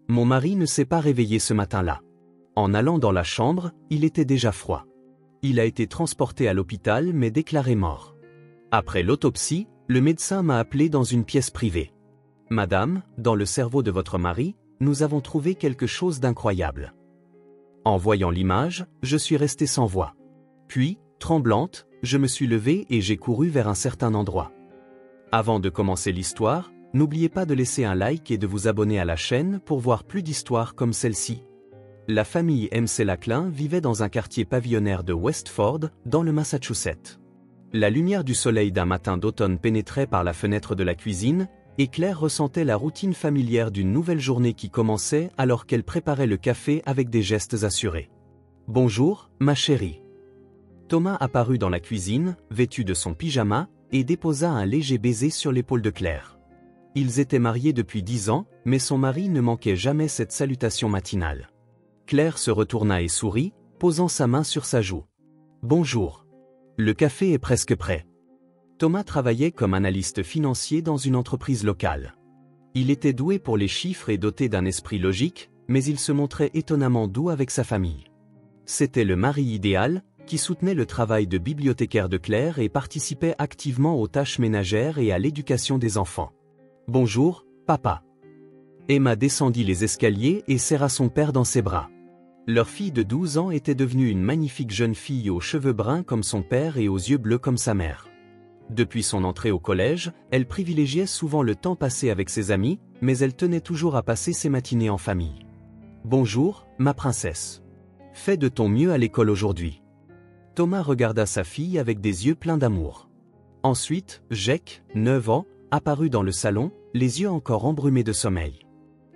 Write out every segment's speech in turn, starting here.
Mon mari ne s'est pas réveillé ce matin-là. En allant dans la chambre, il était déjà froid. Il a été transporté à l'hôpital mais déclaré mort. Après l'autopsie, le médecin m'a appelé dans une pièce privée. Madame, dans le cerveau de votre mari, nous avons trouvé quelque chose d'incroyable. En voyant l'image, je suis restée sans voix. Puis, tremblante, je me suis levée et j'ai couru vers un certain endroit. Avant de commencer l'histoire, n'oubliez pas de laisser un like et de vous abonner à la chaîne pour voir plus d'histoires comme celle-ci. La famille MC-Laclin vivait dans un quartier pavillonnaire de Westford, dans le Massachusetts. La lumière du soleil d'un matin d'automne pénétrait par la fenêtre de la cuisine, et Claire ressentait la routine familière d'une nouvelle journée qui commençait alors qu'elle préparait le café avec des gestes assurés. « Bonjour, ma chérie. » Thomas apparut dans la cuisine, vêtu de son pyjama, et déposa un léger baiser sur l'épaule de Claire. Ils étaient mariés depuis 10 ans, mais son mari ne manquait jamais cette salutation matinale. Claire se retourna et sourit, posant sa main sur sa joue. « Bonjour. Le café est presque prêt. » Thomas travaillait comme analyste financier dans une entreprise locale. Il était doué pour les chiffres et doté d'un esprit logique, mais il se montrait étonnamment doux avec sa famille. C'était le mari idéal, qui soutenait le travail de bibliothécaire de Claire et participait activement aux tâches ménagères et à l'éducation des enfants. « Bonjour, papa. » Emma descendit les escaliers et serra son père dans ses bras. Leur fille de 12 ans était devenue une magnifique jeune fille aux cheveux bruns comme son père et aux yeux bleus comme sa mère. Depuis son entrée au collège, elle privilégiait souvent le temps passé avec ses amis, mais elle tenait toujours à passer ses matinées en famille. « Bonjour, ma princesse. Fais de ton mieux à l'école aujourd'hui. » Thomas regarda sa fille avec des yeux pleins d'amour. Ensuite, Jake, 9 ans, apparut dans le salon, les yeux encore embrumés de sommeil.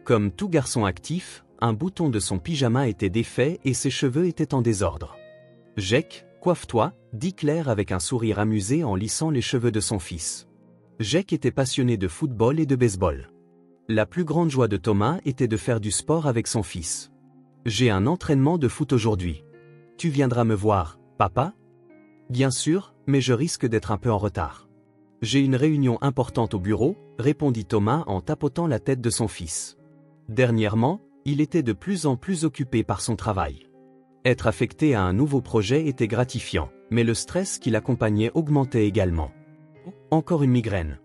Comme tout garçon actif, un bouton de son pyjama était défait et ses cheveux étaient en désordre. « Jake, coiffe-toi, » dit Claire avec un sourire amusé en lissant les cheveux de son fils. Jake était passionné de football et de baseball. La plus grande joie de Thomas était de faire du sport avec son fils. « J'ai un entraînement de foot aujourd'hui. Tu viendras me voir, papa ? » « Bien sûr, mais je risque d'être un peu en retard. »« J'ai une réunion importante au bureau, » répondit Thomas en tapotant la tête de son fils. Dernièrement, il était de plus en plus occupé par son travail. Être affecté à un nouveau projet était gratifiant, mais le stress qui l'accompagnait augmentait également. Encore une migraine.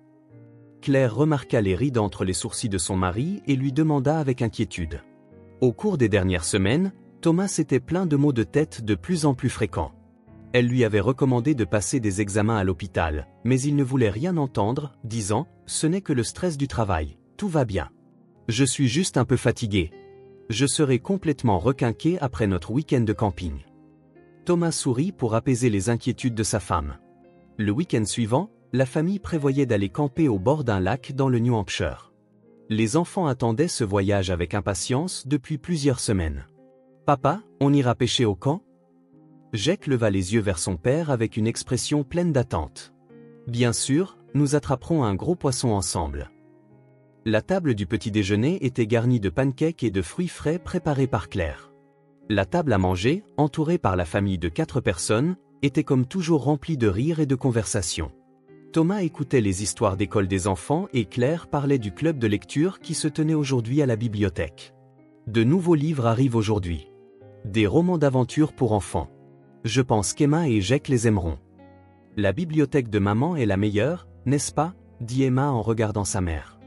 Claire remarqua les rides entre les sourcils de son mari et lui demanda avec inquiétude. Au cours des dernières semaines, Thomas s'était plaint de maux de tête de plus en plus fréquents. Elle lui avait recommandé de passer des examens à l'hôpital, mais il ne voulait rien entendre, disant « Ce n'est que le stress du travail, tout va bien. Je suis juste un peu fatigué. Je serai complètement requinqué après notre week-end de camping. » Thomas sourit pour apaiser les inquiétudes de sa femme. Le week-end suivant, la famille prévoyait d'aller camper au bord d'un lac dans le New Hampshire. Les enfants attendaient ce voyage avec impatience depuis plusieurs semaines. « Papa, on ira pêcher au camp ?» Jake leva les yeux vers son père avec une expression pleine d'attente. « Bien sûr, nous attraperons un gros poisson ensemble. » La table du petit déjeuner était garnie de pancakes et de fruits frais préparés par Claire. La table à manger, entourée par la famille de 4 personnes, était comme toujours remplie de rires et de conversations. Thomas écoutait les histoires d'école des enfants et Claire parlait du club de lecture qui se tenait aujourd'hui à la bibliothèque. De nouveaux livres arrivent aujourd'hui. Des romans d'aventure pour enfants. Je pense qu'Emma et Jake les aimeront. La bibliothèque de maman est la meilleure, n'est-ce pas ? Dit Emma en regardant sa mère.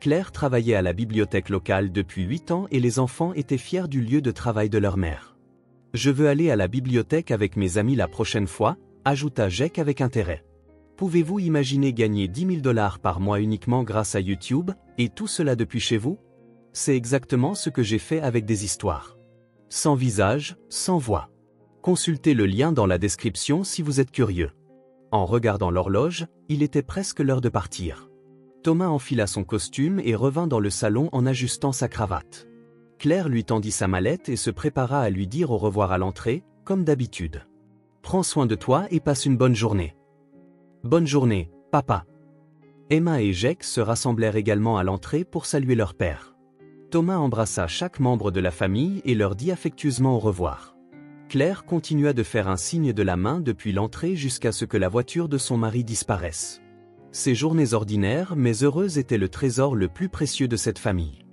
Claire travaillait à la bibliothèque locale depuis 8 ans et les enfants étaient fiers du lieu de travail de leur mère. Je veux aller à la bibliothèque avec mes amis la prochaine fois, ajouta Jake avec intérêt. Pouvez-vous imaginer gagner 10 000 $ par mois uniquement grâce à YouTube, et tout cela depuis chez vous ? C'est exactement ce que j'ai fait avec des histoires. Sans visage, sans voix. Consultez le lien dans la description si vous êtes curieux. En regardant l'horloge, il était presque l'heure de partir. Thomas enfila son costume et revint dans le salon en ajustant sa cravate. Claire lui tendit sa mallette et se prépara à lui dire au revoir à l'entrée, comme d'habitude. « Prends soin de toi et passe une bonne journée. »« Bonne journée, papa. » Emma et Jake se rassemblèrent également à l'entrée pour saluer leur père. Thomas embrassa chaque membre de la famille et leur dit affectueusement au revoir. Claire continua de faire un signe de la main depuis l'entrée jusqu'à ce que la voiture de son mari disparaisse. Ces journées ordinaires mais heureuses étaient le trésor le plus précieux de cette famille.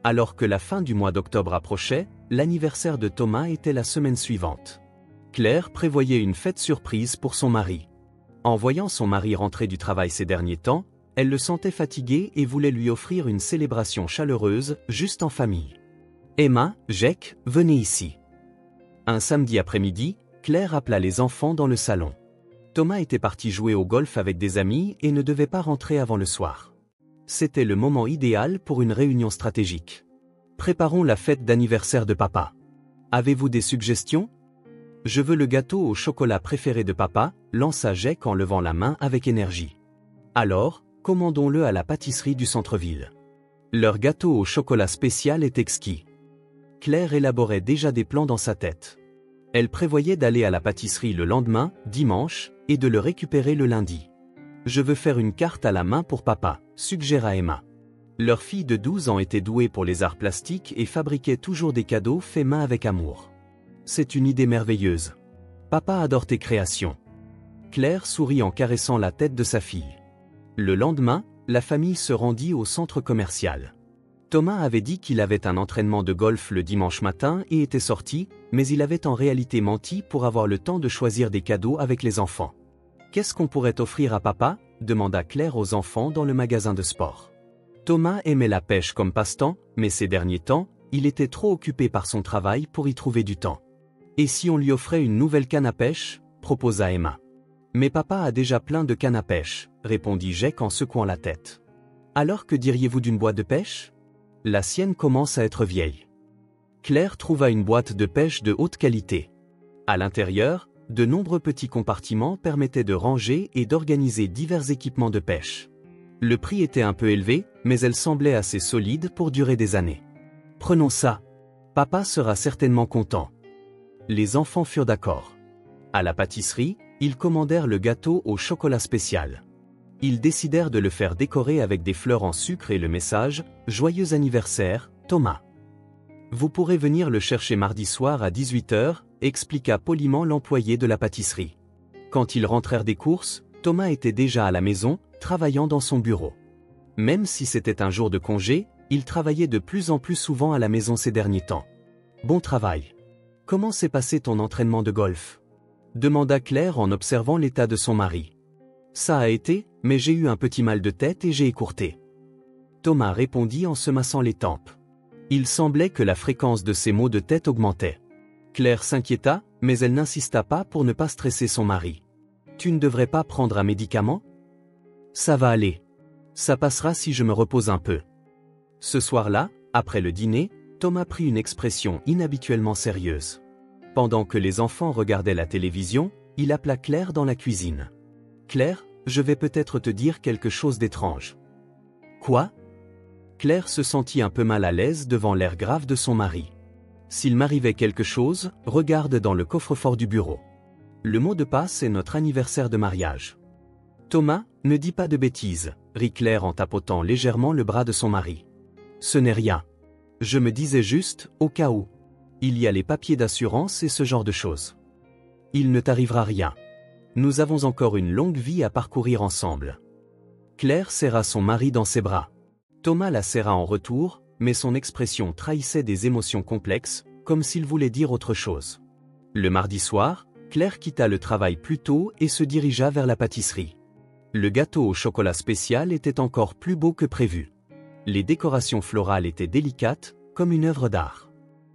Alors que la fin du mois d'octobre approchait, l'anniversaire de Thomas était la semaine suivante. Claire prévoyait une fête surprise pour son mari. En voyant son mari rentrer du travail ces derniers temps, elle le sentait fatigué et voulait lui offrir une célébration chaleureuse, juste en famille. Emma, Jake, venez ici. Un samedi après-midi, Claire appela les enfants dans le salon. Thomas était parti jouer au golf avec des amis et ne devait pas rentrer avant le soir. C'était le moment idéal pour une réunion stratégique. Préparons la fête d'anniversaire de papa. Avez-vous des suggestions? Je veux le gâteau au chocolat préféré de papa, lança Jake en levant la main avec énergie. Alors, commandons-le à la pâtisserie du centre-ville. Leur gâteau au chocolat spécial est exquis. Claire élaborait déjà des plans dans sa tête. Elle prévoyait d'aller à la pâtisserie le lendemain, dimanche, et de le récupérer le lundi. Je veux faire une carte à la main pour papa, suggéra Emma. Leur fille de 12 ans était douée pour les arts plastiques et fabriquait toujours des cadeaux faits main avec amour. C'est une idée merveilleuse. Papa adore tes créations. Claire sourit en caressant la tête de sa fille. Le lendemain, la famille se rendit au centre commercial. Thomas avait dit qu'il avait un entraînement de golf le dimanche matin et était sorti, mais il avait en réalité menti pour avoir le temps de choisir des cadeaux avec les enfants. Qu'est-ce qu'on pourrait offrir à papa? Demanda Claire aux enfants dans le magasin de sport. Thomas aimait la pêche comme passe-temps, mais ces derniers temps, il était trop occupé par son travail pour y trouver du temps. Et si on lui offrait une nouvelle canne à pêche? Proposa Emma. Mais papa a déjà plein de cannes à pêche, répondit Jake en secouant la tête. Alors que diriez-vous d'une boîte de pêche? La sienne commence à être vieille. Claire trouva une boîte de pêche de haute qualité. À l'intérieur, de nombreux petits compartiments permettaient de ranger et d'organiser divers équipements de pêche. Le prix était un peu élevé, mais elle semblait assez solide pour durer des années. Prenons ça. Papa sera certainement content. Les enfants furent d'accord. À la pâtisserie, ils commandèrent le gâteau au chocolat spécial. Ils décidèrent de le faire décorer avec des fleurs en sucre et le message « Joyeux anniversaire, Thomas ». Vous pourrez venir le chercher mardi soir à 18 h, expliqua poliment l'employé de la pâtisserie. Quand ils rentrèrent des courses, Thomas était déjà à la maison, travaillant dans son bureau. Même si c'était un jour de congé, il travaillait de plus en plus souvent à la maison ces derniers temps. Bon travail. Comment s'est passé ton entraînement de golf? Demanda Claire en observant l'état de son mari. Ça a été, mais j'ai eu un petit mal de tête et j'ai écourté. Thomas répondit en se massant les tempes. Il semblait que la fréquence de ses maux de tête augmentait. Claire s'inquiéta, mais elle n'insista pas pour ne pas stresser son mari. Tu ne devrais pas prendre un médicament? Ça va aller. Ça passera si je me repose un peu. Ce soir-là, après le dîner, Thomas prit une expression inhabituellement sérieuse. Pendant que les enfants regardaient la télévision, il appela Claire dans la cuisine. Claire, je vais peut-être te dire quelque chose d'étrange. Quoi? Claire se sentit un peu mal à l'aise devant l'air grave de son mari. S'il m'arrivait quelque chose, regarde dans le coffre-fort du bureau. Le mot de passe est notre anniversaire de mariage. Thomas, ne dis pas de bêtises, rit Claire en tapotant légèrement le bras de son mari. Ce n'est rien. Je me disais juste, au cas où. Il y a les papiers d'assurance et ce genre de choses. Il ne t'arrivera rien. Nous avons encore une longue vie à parcourir ensemble. Claire serra son mari dans ses bras. Thomas la serra en retour, mais son expression trahissait des émotions complexes, comme s'il voulait dire autre chose. Le mardi soir, Claire quitta le travail plus tôt et se dirigea vers la pâtisserie. Le gâteau au chocolat spécial était encore plus beau que prévu. Les décorations florales étaient délicates, comme une œuvre d'art.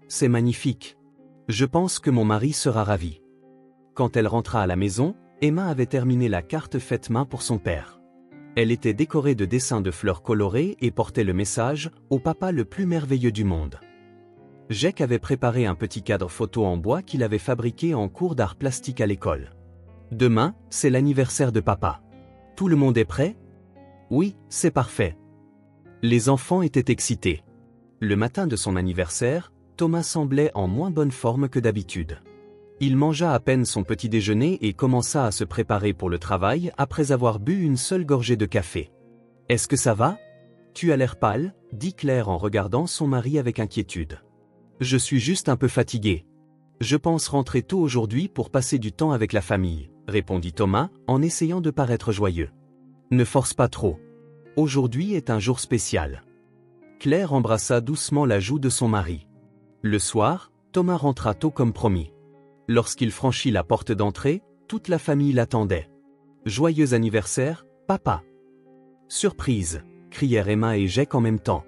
C'est magnifique. Je pense que mon mari sera ravi. Quand elle rentra à la maison, Emma avait terminé la carte faite main pour son père. Elle était décorée de dessins de fleurs colorées et portait le message « Au papa le plus merveilleux du monde ». Jake avait préparé un petit cadre photo en bois qu'il avait fabriqué en cours d'art plastique à l'école. Demain, c'est l'anniversaire de papa. Tout le monde est prêt? Oui, c'est parfait. Les enfants étaient excités. Le matin de son anniversaire, Thomas semblait en moins bonne forme que d'habitude. Il mangea à peine son petit déjeuner et commença à se préparer pour le travail après avoir bu une seule gorgée de café. « Est-ce que ça va? Tu as l'air pâle, » dit Claire en regardant son mari avec inquiétude. « Je suis juste un peu fatigué. Je pense rentrer tôt aujourd'hui pour passer du temps avec la famille, » répondit Thomas en essayant de paraître joyeux. « Ne force pas trop. Aujourd'hui est un jour spécial. » Claire embrassa doucement la joue de son mari. Le soir, Thomas rentra tôt comme promis. Lorsqu'il franchit la porte d'entrée, toute la famille l'attendait. « Joyeux anniversaire, papa !» « Surprise !» crièrent Emma et Jake en même temps.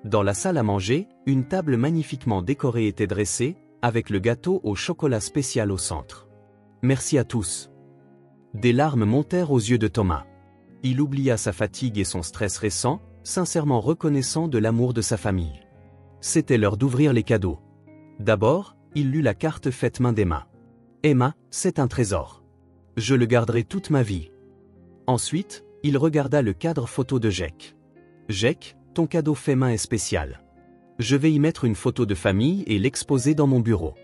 Dans la salle à manger, une table magnifiquement décorée était dressée, avec le gâteau au chocolat spécial au centre. « Merci à tous !» Des larmes montèrent aux yeux de Thomas. Il oublia sa fatigue et son stress récent, sincèrement reconnaissant de l'amour de sa famille. C'était l'heure d'ouvrir les cadeaux. D'abord, il lut la carte faite main d'Emma. « Emma, c'est un trésor. Je le garderai toute ma vie. » Ensuite, il regarda le cadre photo de Jake. « Jake, ton cadeau fait main est spécial. Je vais y mettre une photo de famille et l'exposer dans mon bureau. »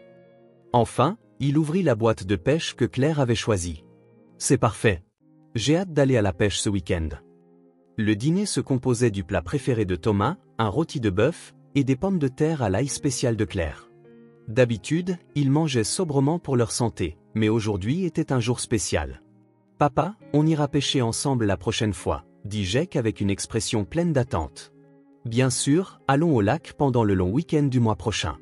Enfin, il ouvrit la boîte de pêche que Claire avait choisie. « C'est parfait. J'ai hâte d'aller à la pêche ce week-end. » Le dîner se composait du plat préféré de Thomas, un rôti de bœuf, et des pommes de terre à l'ail spécial de Claire. D'habitude, ils mangeaient sobrement pour leur santé, mais aujourd'hui était un jour spécial. « Papa, on ira pêcher ensemble la prochaine fois », dit Jake avec une expression pleine d'attente. « Bien sûr, allons au lac pendant le long week-end du mois prochain. »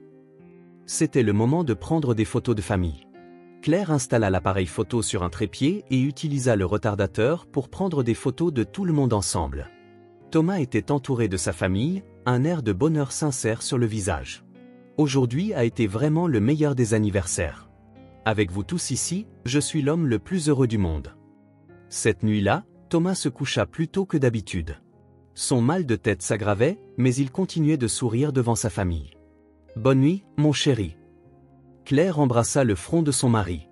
C'était le moment de prendre des photos de famille. Claire installa l'appareil photo sur un trépied et utilisa le retardateur pour prendre des photos de tout le monde ensemble. Thomas était entouré de sa famille, un air de bonheur sincère sur le visage. Aujourd'hui a été vraiment le meilleur des anniversaires. Avec vous tous ici, je suis l'homme le plus heureux du monde. Cette nuit-là, Thomas se coucha plus tôt que d'habitude. Son mal de tête s'aggravait, mais il continuait de sourire devant sa famille. « Bonne nuit, mon chéri. » Claire embrassa le front de son mari.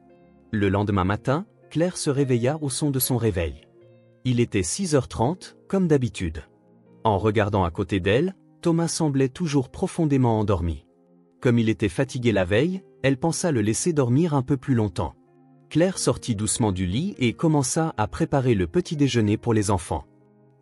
Le lendemain matin, Claire se réveilla au son de son réveil. Il était 6h30, comme d'habitude. En regardant à côté d'elle, Thomas semblait toujours profondément endormi. Comme il était fatigué la veille, elle pensa le laisser dormir un peu plus longtemps. Claire sortit doucement du lit et commença à préparer le petit déjeuner pour les enfants.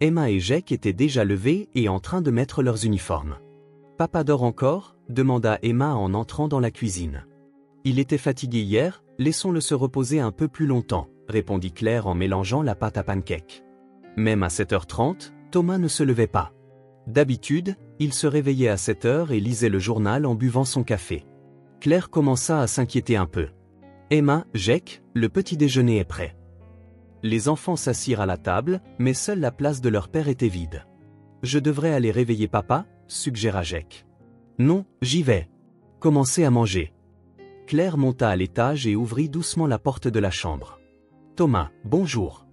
Emma et Jake étaient déjà levés et en train de mettre leurs uniformes. « Papa dort encore ?» demanda Emma en entrant dans la cuisine. « Il était fatigué hier, laissons-le se reposer un peu plus longtemps », répondit Claire en mélangeant la pâte à pancake. Même à 7h30, Thomas ne se levait pas. D'habitude, il se réveillait à 7h et lisait le journal en buvant son café. Claire commença à s'inquiéter un peu. « Emma, Jake, le petit déjeuner est prêt. » Les enfants s'assirent à la table, mais seule la place de leur père était vide. « Je devrais aller réveiller papa ?» suggéra Jake. « Non, j'y vais. Commencez à manger. » Claire monta à l'étage et ouvrit doucement la porte de la chambre. « Thomas, bonjour.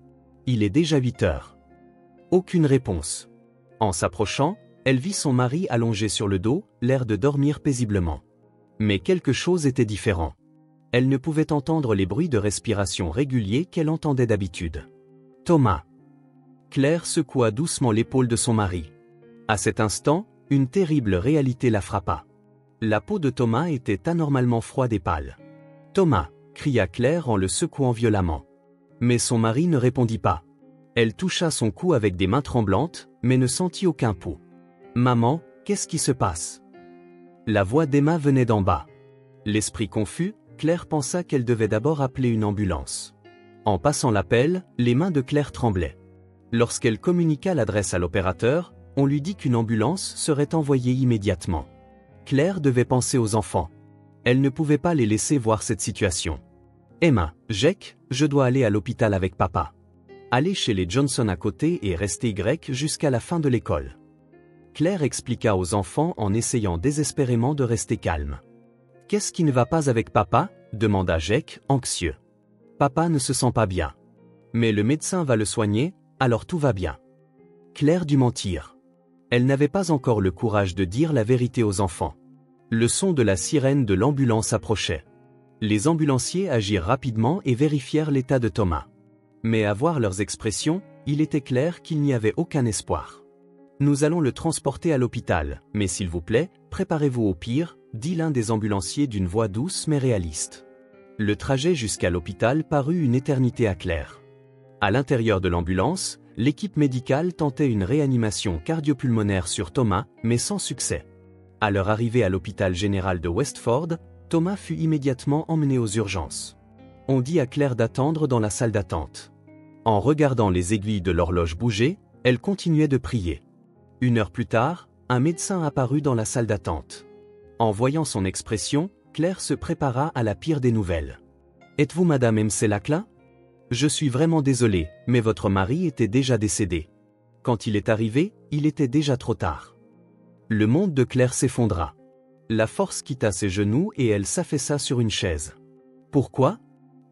Il est déjà 8h. » Aucune réponse. En s'approchant, elle vit son mari allongé sur le dos, l'air de dormir paisiblement. Mais quelque chose était différent. Elle ne pouvait entendre les bruits de respiration réguliers qu'elle entendait d'habitude. « Thomas !» Claire secoua doucement l'épaule de son mari. À cet instant, une terrible réalité la frappa. La peau de Thomas était anormalement froide et pâle. « Thomas !» cria Claire en le secouant violemment. Mais son mari ne répondit pas. Elle toucha son cou avec des mains tremblantes, mais ne sentit aucun pouls. « Maman, qu'est-ce qui se passe ?» La voix d'Emma venait d'en bas. L'esprit confus, Claire pensa qu'elle devait d'abord appeler une ambulance. En passant l'appel, les mains de Claire tremblaient. Lorsqu'elle communiqua l'adresse à l'opérateur, on lui dit qu'une ambulance serait envoyée immédiatement. Claire devait penser aux enfants. Elle ne pouvait pas les laisser voir cette situation. « Emma, Jake, je dois aller à l'hôpital avec papa. Allez chez les Johnson à côté et restez jusqu'à la fin de l'école. » Claire expliqua aux enfants en essayant désespérément de rester calme. « Qu'est-ce qui ne va pas avec papa ?» demanda Jake, anxieux. « Papa ne se sent pas bien. Mais le médecin va le soigner, alors tout va bien. » Claire dut mentir. Elle n'avait pas encore le courage de dire la vérité aux enfants. Le son de la sirène de l'ambulance approchait. Les ambulanciers agirent rapidement et vérifièrent l'état de Thomas. Mais à voir leurs expressions, il était clair qu'il n'y avait aucun espoir. « Nous allons le transporter à l'hôpital, mais s'il vous plaît, préparez-vous au pire », dit l'un des ambulanciers d'une voix douce mais réaliste. Le trajet jusqu'à l'hôpital parut une éternité à Claire. À l'intérieur de l'ambulance, l'équipe médicale tentait une réanimation cardiopulmonaire sur Thomas, mais sans succès. À leur arrivée à l'hôpital général de Westford, Thomas fut immédiatement emmené aux urgences. On dit à Claire d'attendre dans la salle d'attente. En regardant les aiguilles de l'horloge bouger, elle continuait de prier. 1 heure plus tard, un médecin apparut dans la salle d'attente. En voyant son expression, Claire se prépara à la pire des nouvelles. « Êtes-vous Madame Mselakla ? Je suis vraiment désolé, mais votre mari était déjà décédé. Quand il est arrivé, il était déjà trop tard. » Le monde de Claire s'effondra. La force quitta ses genoux et elle s'affaissa sur une chaise. Pourquoi ?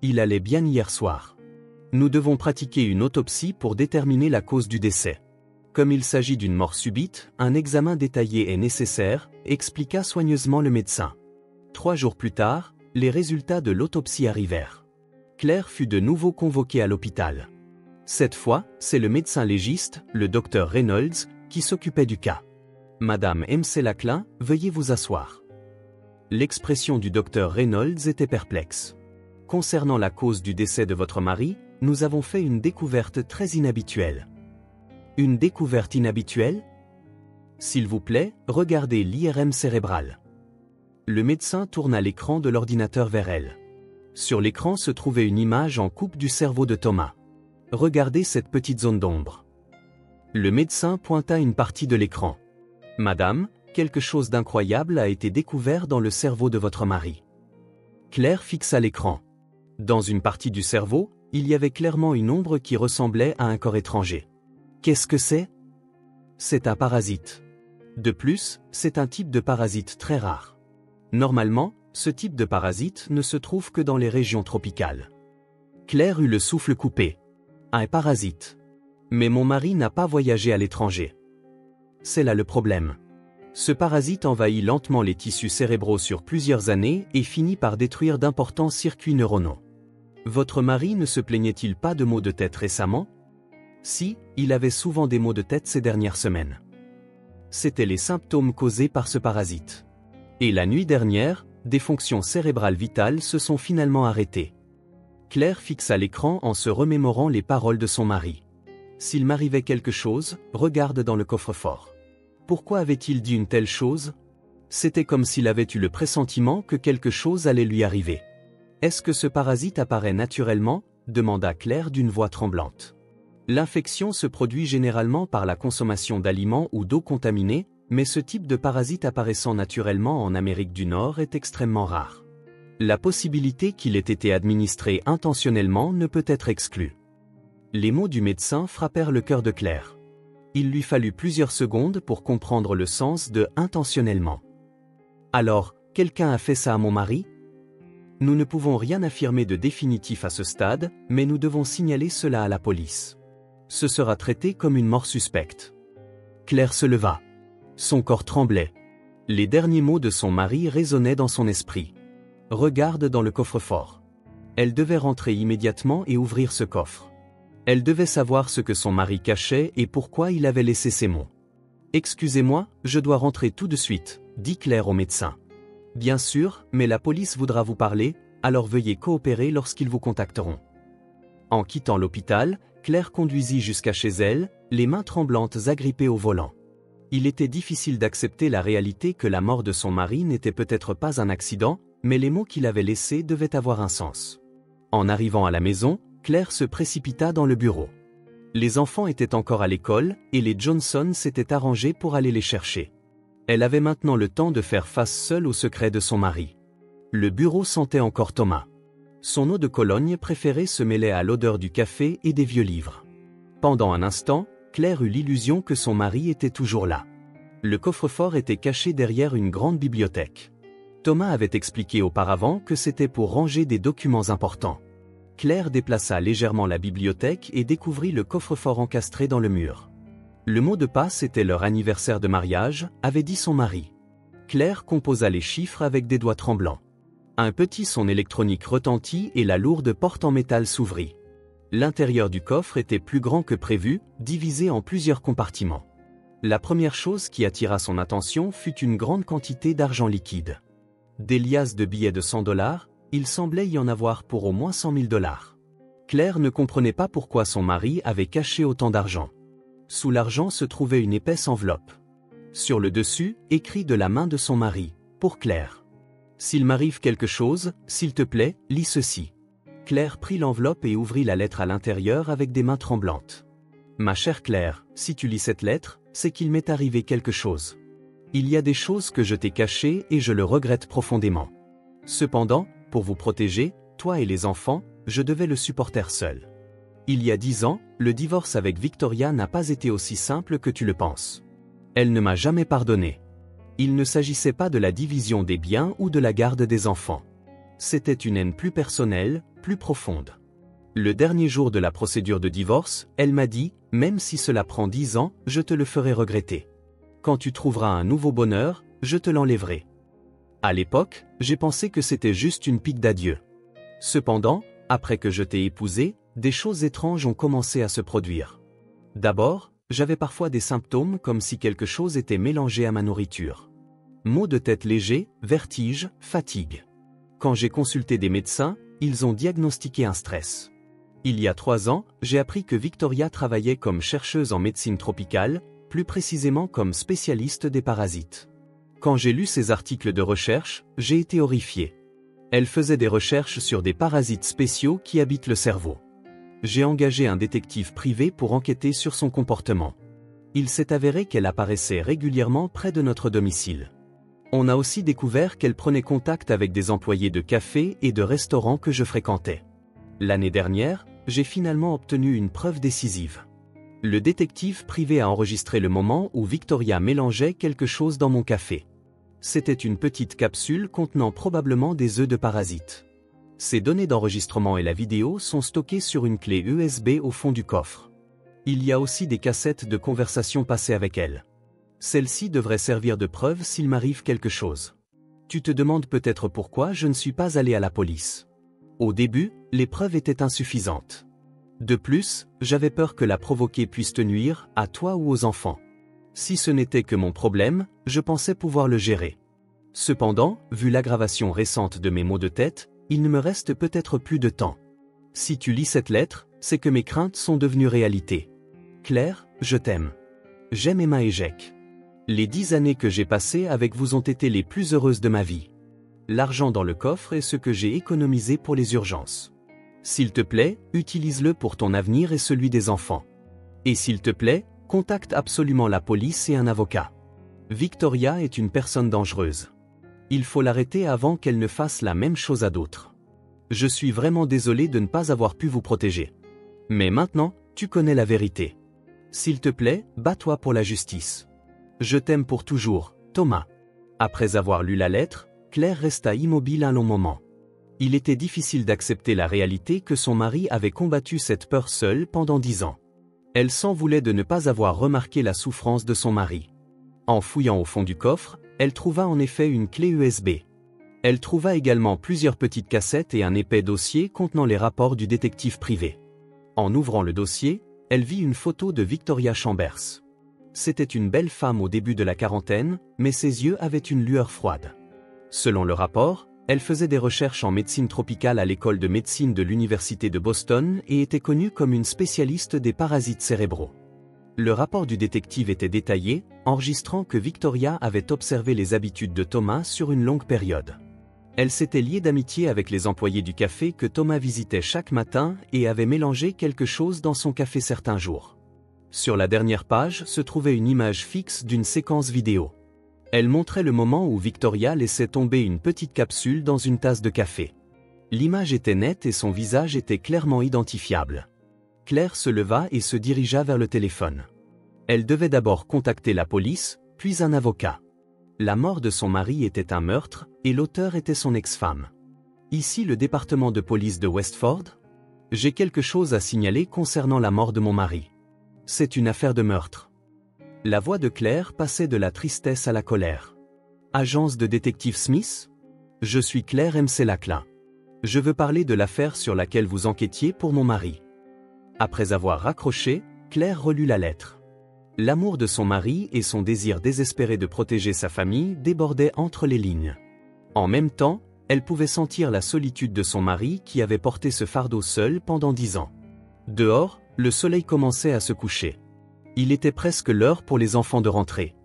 Il allait bien hier soir. Nous devons pratiquer une autopsie pour déterminer la cause du décès. Comme il s'agit d'une mort subite, un examen détaillé est nécessaire, expliqua soigneusement le médecin. 3 jours plus tard, les résultats de l'autopsie arrivèrent. Claire fut de nouveau convoquée à l'hôpital. Cette fois, c'est le médecin légiste, le docteur Reynolds, qui s'occupait du cas. « Madame Mselakla, veuillez vous asseoir. » L'expression du docteur Reynolds était perplexe. « Concernant la cause du décès de votre mari, nous avons fait une découverte très inhabituelle. » « Une découverte inhabituelle ? S'il vous plaît, regardez l'IRM cérébral. » Le médecin tourna l'écran de l'ordinateur vers elle. Sur l'écran se trouvait une image en coupe du cerveau de Thomas. « Regardez cette petite zone d'ombre. » Le médecin pointa une partie de l'écran. « Madame, quelque chose d'incroyable a été découvert dans le cerveau de votre mari. » Claire fixa l'écran. Dans une partie du cerveau, il y avait clairement une ombre qui ressemblait à un corps étranger. Qu'est-ce que c'est ? C'est un parasite. De plus, c'est un type de parasite très rare. Normalement, ce type de parasite ne se trouve que dans les régions tropicales. Claire eut le souffle coupé. Un parasite. Mais mon mari n'a pas voyagé à l'étranger. C'est là le problème. Ce parasite envahit lentement les tissus cérébraux sur plusieurs années et finit par détruire d'importants circuits neuronaux. Votre mari ne se plaignait-il pas de maux de tête récemment ? Si, il avait souvent des maux de tête ces dernières semaines. C'étaient les symptômes causés par ce parasite. Et la nuit dernière, des fonctions cérébrales vitales se sont finalement arrêtées. Claire fixa l'écran en se remémorant les paroles de son mari. « S'il m'arrivait quelque chose, regarde dans le coffre-fort. » Pourquoi avait-il dit une telle chose ? C'était comme s'il avait eu le pressentiment que quelque chose allait lui arriver. « Est-ce que ce parasite apparaît naturellement ? » demanda Claire d'une voix tremblante. L'infection se produit généralement par la consommation d'aliments ou d'eau contaminée, mais ce type de parasite apparaissant naturellement en Amérique du Nord est extrêmement rare. La possibilité qu'il ait été administré intentionnellement ne peut être exclue. Les mots du médecin frappèrent le cœur de Claire. Il lui fallut plusieurs secondes pour comprendre le sens de « intentionnellement ». Alors, quelqu'un a fait ça à mon mari ? Nous ne pouvons rien affirmer de définitif à ce stade, mais nous devons signaler cela à la police. Ce sera traité comme une mort suspecte. Claire se leva. Son corps tremblait. Les derniers mots de son mari résonnaient dans son esprit. « Regarde dans le coffre-fort. » Elle devait rentrer immédiatement et ouvrir ce coffre. Elle devait savoir ce que son mari cachait et pourquoi il avait laissé ces mots. « Excusez-moi, je dois rentrer tout de suite, » dit Claire au médecin. « Bien sûr, mais la police voudra vous parler, alors veuillez coopérer lorsqu'ils vous contacteront. » En quittant l'hôpital, Claire conduisit jusqu'à chez elle, les mains tremblantes agrippées au volant. Il était difficile d'accepter la réalité que la mort de son mari n'était peut-être pas un accident, mais les mots qu'il avait laissés devaient avoir un sens. En arrivant à la maison, Claire se précipita dans le bureau. Les enfants étaient encore à l'école, et les Johnson s'étaient arrangés pour aller les chercher. Elle avait maintenant le temps de faire face seule au secret de son mari. Le bureau sentait encore Thomas. Son eau de Cologne préférée se mêlait à l'odeur du café et des vieux livres. Pendant un instant, Claire eut l'illusion que son mari était toujours là. Le coffre-fort était caché derrière une grande bibliothèque. Thomas avait expliqué auparavant que c'était pour ranger des documents importants. Claire déplaça légèrement la bibliothèque et découvrit le coffre-fort encastré dans le mur. Le mot de passe était leur anniversaire de mariage, avait dit son mari. Claire composa les chiffres avec des doigts tremblants. Un petit son électronique retentit et la lourde porte en métal s'ouvrit. L'intérieur du coffre était plus grand que prévu, divisé en plusieurs compartiments. La première chose qui attira son attention fut une grande quantité d'argent liquide. Des liasses de billets de $100, il semblait y en avoir pour au moins $100 000. Claire ne comprenait pas pourquoi son mari avait caché autant d'argent. Sous l'argent se trouvait une épaisse enveloppe. Sur le dessus, écrit de la main de son mari, pour Claire. « S'il m'arrive quelque chose, s'il te plaît, lis ceci. » Claire prit l'enveloppe et ouvrit la lettre à l'intérieur avec des mains tremblantes. « Ma chère Claire, si tu lis cette lettre, c'est qu'il m'est arrivé quelque chose. Il y a des choses que je t'ai cachées et je le regrette profondément. Cependant, pour vous protéger, toi et les enfants, je devais le supporter seul. Il y a 10 ans, le divorce avec Victoria n'a pas été aussi simple que tu le penses. Elle ne m'a jamais pardonné. Il ne s'agissait pas de la division des biens ou de la garde des enfants. C'était une haine plus personnelle, plus profonde. Le dernier jour de la procédure de divorce, elle m'a dit, même si cela prend 10 ans, je te le ferai regretter. Quand tu trouveras un nouveau bonheur, je te l'enlèverai. À l'époque, j'ai pensé que c'était juste une pique d'adieu. Cependant, après que je t'ai épousé, des choses étranges ont commencé à se produire. D'abord, j'avais parfois des symptômes comme si quelque chose était mélangé à ma nourriture. Maux de tête légers, vertiges, fatigue. Quand j'ai consulté des médecins, ils ont diagnostiqué un stress. Il y a 3 ans, j'ai appris que Victoria travaillait comme chercheuse en médecine tropicale, plus précisément comme spécialiste des parasites. Quand j'ai lu ces articles de recherche, j'ai été horrifié. Elle faisait des recherches sur des parasites spéciaux qui habitent le cerveau. J'ai engagé un détective privé pour enquêter sur son comportement. Il s'est avéré qu'elle apparaissait régulièrement près de notre domicile. On a aussi découvert qu'elle prenait contact avec des employés de cafés et de restaurants que je fréquentais. L'année dernière, j'ai finalement obtenu une preuve décisive. Le détective privé a enregistré le moment où Victoria mélangeait quelque chose dans mon café. C'était une petite capsule contenant probablement des œufs de parasites. Ces données d'enregistrement et la vidéo sont stockées sur une clé USB au fond du coffre. Il y a aussi des cassettes de conversations passées avec elle. Celles-ci devraient servir de preuve s'il m'arrive quelque chose. Tu te demandes peut-être pourquoi je ne suis pas allé à la police. Au début, les preuves étaient insuffisantes. De plus, j'avais peur que la provoquer puisse te nuire, à toi ou aux enfants. Si ce n'était que mon problème, je pensais pouvoir le gérer. Cependant, vu l'aggravation récente de mes maux de tête, il ne me reste peut-être plus de temps. Si tu lis cette lettre, c'est que mes craintes sont devenues réalité. Claire, je t'aime. J'aime Emma et Jack. Les 10 années que j'ai passées avec vous ont été les plus heureuses de ma vie. L'argent dans le coffre est ce que j'ai économisé pour les urgences. S'il te plaît, utilise-le pour ton avenir et celui des enfants. Et s'il te plaît, contacte absolument la police et un avocat. Victoria est une personne dangereuse. Il faut l'arrêter avant qu'elle ne fasse la même chose à d'autres. Je suis vraiment désolé de ne pas avoir pu vous protéger. Mais maintenant, tu connais la vérité. S'il te plaît, bats-toi pour la justice. Je t'aime pour toujours, Thomas. Après avoir lu la lettre, Claire resta immobile un long moment. Il était difficile d'accepter la réalité que son mari avait combattu cette peur seule pendant 10 ans. Elle s'en voulait de ne pas avoir remarqué la souffrance de son mari. En fouillant au fond du coffre, elle trouva en effet une clé USB. Elle trouva également plusieurs petites cassettes et un épais dossier contenant les rapports du détective privé. En ouvrant le dossier, elle vit une photo de Victoria Chambers. C'était une belle femme au début de la quarantaine, mais ses yeux avaient une lueur froide. Selon le rapport, elle faisait des recherches en médecine tropicale à l'école de médecine de l'Université de Boston et était connue comme une spécialiste des parasites cérébraux. Le rapport du détective était détaillé, enregistrant que Victoria avait observé les habitudes de Thomas sur une longue période. Elle s'était liée d'amitié avec les employés du café que Thomas visitait chaque matin et avait mélangé quelque chose dans son café certains jours. Sur la dernière page se trouvait une image fixe d'une séquence vidéo. Elle montrait le moment où Victoria laissait tomber une petite capsule dans une tasse de café. L'image était nette et son visage était clairement identifiable. Claire se leva et se dirigea vers le téléphone. Elle devait d'abord contacter la police, puis un avocat. La mort de son mari était un meurtre, et l'auteur était son ex-femme. Ici le département de police de Westford. J'ai quelque chose à signaler concernant la mort de mon mari. C'est une affaire de meurtre. La voix de Claire passait de la tristesse à la colère. Agence de détective Smith? Je suis Claire Laclin. Je veux parler de l'affaire sur laquelle vous enquêtiez pour mon mari. Après avoir raccroché, Claire relut la lettre. L'amour de son mari et son désir désespéré de protéger sa famille débordaient entre les lignes. En même temps, elle pouvait sentir la solitude de son mari qui avait porté ce fardeau seul pendant 10 ans. Dehors, le soleil commençait à se coucher. Il était presque l'heure pour les enfants de rentrer.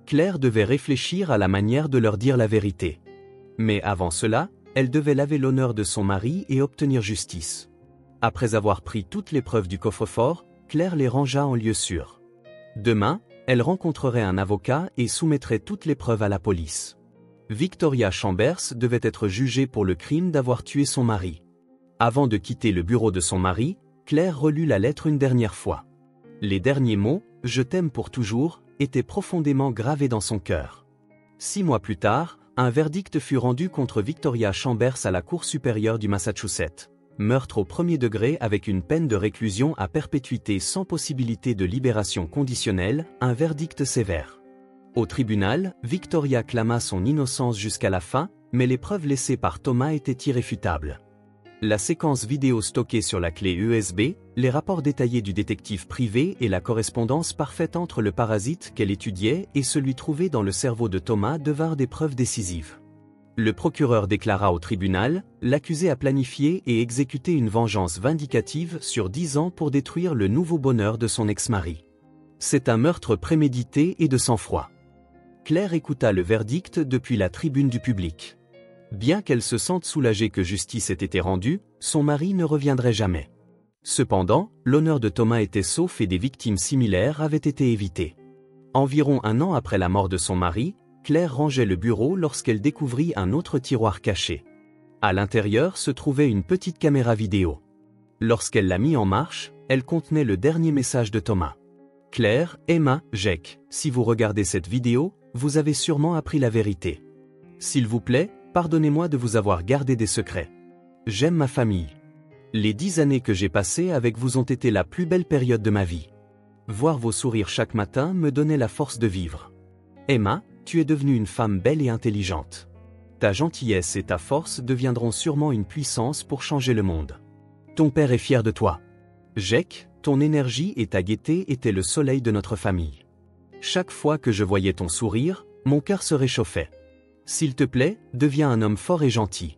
Claire devait réfléchir à la manière de leur dire la vérité. Mais avant cela, elle devait laver l'honneur de son mari et obtenir justice. Après avoir pris toutes les preuves du coffre-fort, Claire les rangea en lieu sûr. Demain, elle rencontrerait un avocat et soumettrait toutes les preuves à la police. Victoria Chambers devait être jugée pour le crime d'avoir tué son mari. Avant de quitter le bureau de son mari, Claire relut la lettre une dernière fois. Les derniers mots, « Je t'aime pour toujours », étaient profondément gravés dans son cœur. 6 mois plus tard, un verdict fut rendu contre Victoria Chambers à la Cour supérieure du Massachusetts. Meurtre au premier degré avec une peine de réclusion à perpétuité sans possibilité de libération conditionnelle, un verdict sévère. Au tribunal, Victoria clama son innocence jusqu'à la fin, mais les preuves laissées par Thomas étaient irréfutables. La séquence vidéo stockée sur la clé USB, les rapports détaillés du détective privé et la correspondance parfaite entre le parasite qu'elle étudiait et celui trouvé dans le cerveau de Thomas devinrent des preuves décisives. Le procureur déclara au tribunal, l'accusé a planifié et exécuté une vengeance vindicative sur 10 ans pour détruire le nouveau bonheur de son ex-mari. C'est un meurtre prémédité et de sang-froid. Claire écouta le verdict depuis la tribune du public. Bien qu'elle se sente soulagée que justice ait été rendue, son mari ne reviendrait jamais. Cependant, l'honneur de Thomas était sauf et des victimes similaires avaient été évitées. Environ 1 an après la mort de son mari, Claire rangeait le bureau lorsqu'elle découvrit un autre tiroir caché. À l'intérieur se trouvait une petite caméra vidéo. Lorsqu'elle l'a mis en marche, elle contenait le dernier message de Thomas. « Claire, Emma, Jake, si vous regardez cette vidéo, vous avez sûrement appris la vérité. S'il vous plaît, pardonnez-moi de vous avoir gardé des secrets. J'aime ma famille. Les 10 années que j'ai passées avec vous ont été la plus belle période de ma vie. Voir vos sourires chaque matin me donnait la force de vivre. Emma, tu es devenue une femme belle et intelligente. Ta gentillesse et ta force deviendront sûrement une puissance pour changer le monde. Ton père est fier de toi. Jake, ton énergie et ta gaieté étaient le soleil de notre famille. Chaque fois que je voyais ton sourire, mon cœur se réchauffait. S'il te plaît, deviens un homme fort et gentil.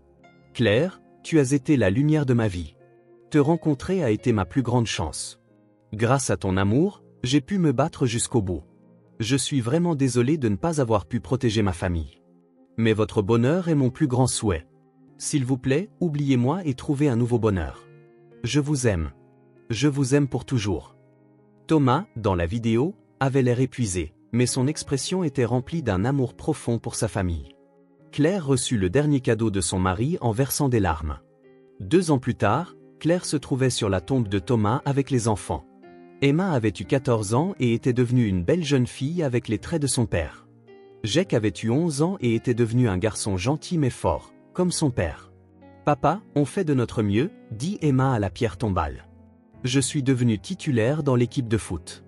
Claire, tu as été la lumière de ma vie. Te rencontrer a été ma plus grande chance. Grâce à ton amour, j'ai pu me battre jusqu'au bout. Je suis vraiment désolé de ne pas avoir pu protéger ma famille. Mais votre bonheur est mon plus grand souhait. S'il vous plaît, oubliez-moi et trouvez un nouveau bonheur. Je vous aime. Je vous aime pour toujours. Thomas, dans la vidéo, avait l'air épuisé, mais son expression était remplie d'un amour profond pour sa famille. Claire reçut le dernier cadeau de son mari en versant des larmes. 2 ans plus tard, Claire se trouvait sur la tombe de Thomas avec les enfants. Emma avait eu 14 ans et était devenue une belle jeune fille avec les traits de son père. Jake avait eu 11 ans et était devenu un garçon gentil mais fort, comme son père. « Papa, on fait de notre mieux », dit Emma à la pierre tombale. « Je suis devenue titulaire dans l'équipe de foot.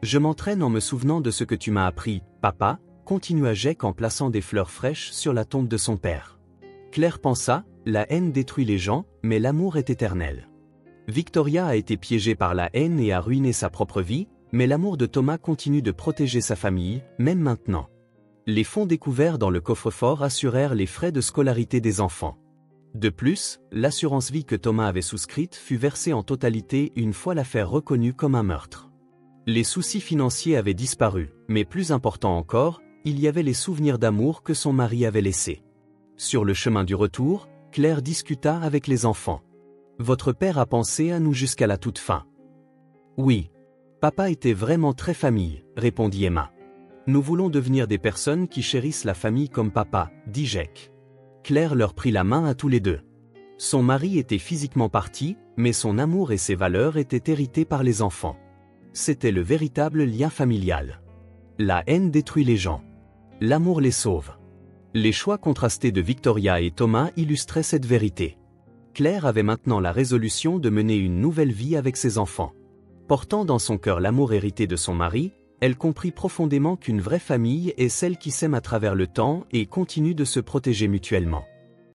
Je m'entraîne en me souvenant de ce que tu m'as appris, papa », continua Jake en plaçant des fleurs fraîches sur la tombe de son père. Claire pensa, la haine détruit les gens, mais l'amour est éternel. Victoria a été piégée par la haine et a ruiné sa propre vie, mais l'amour de Thomas continue de protéger sa famille, même maintenant. Les fonds découverts dans le coffre-fort assurèrent les frais de scolarité des enfants. De plus, l'assurance vie que Thomas avait souscrite fut versée en totalité une fois l'affaire reconnue comme un meurtre. Les soucis financiers avaient disparu, mais plus important encore, il y avait les souvenirs d'amour que son mari avait laissés. Sur le chemin du retour, Claire discuta avec les enfants. « Votre père a pensé à nous jusqu'à la toute fin. »« Oui. Papa était vraiment très famille, » répondit Emma. « Nous voulons devenir des personnes qui chérissent la famille comme papa, » dit Jake. Claire leur prit la main à tous les deux. Son mari était physiquement parti, mais son amour et ses valeurs étaient hérités par les enfants. C'était le véritable lien familial. La haine détruit les gens. L'amour les sauve. Les choix contrastés de Victoria et Thomas illustraient cette vérité. Claire avait maintenant la résolution de mener une nouvelle vie avec ses enfants. Portant dans son cœur l'amour hérité de son mari, elle comprit profondément qu'une vraie famille est celle qui s'aime à travers le temps et continue de se protéger mutuellement.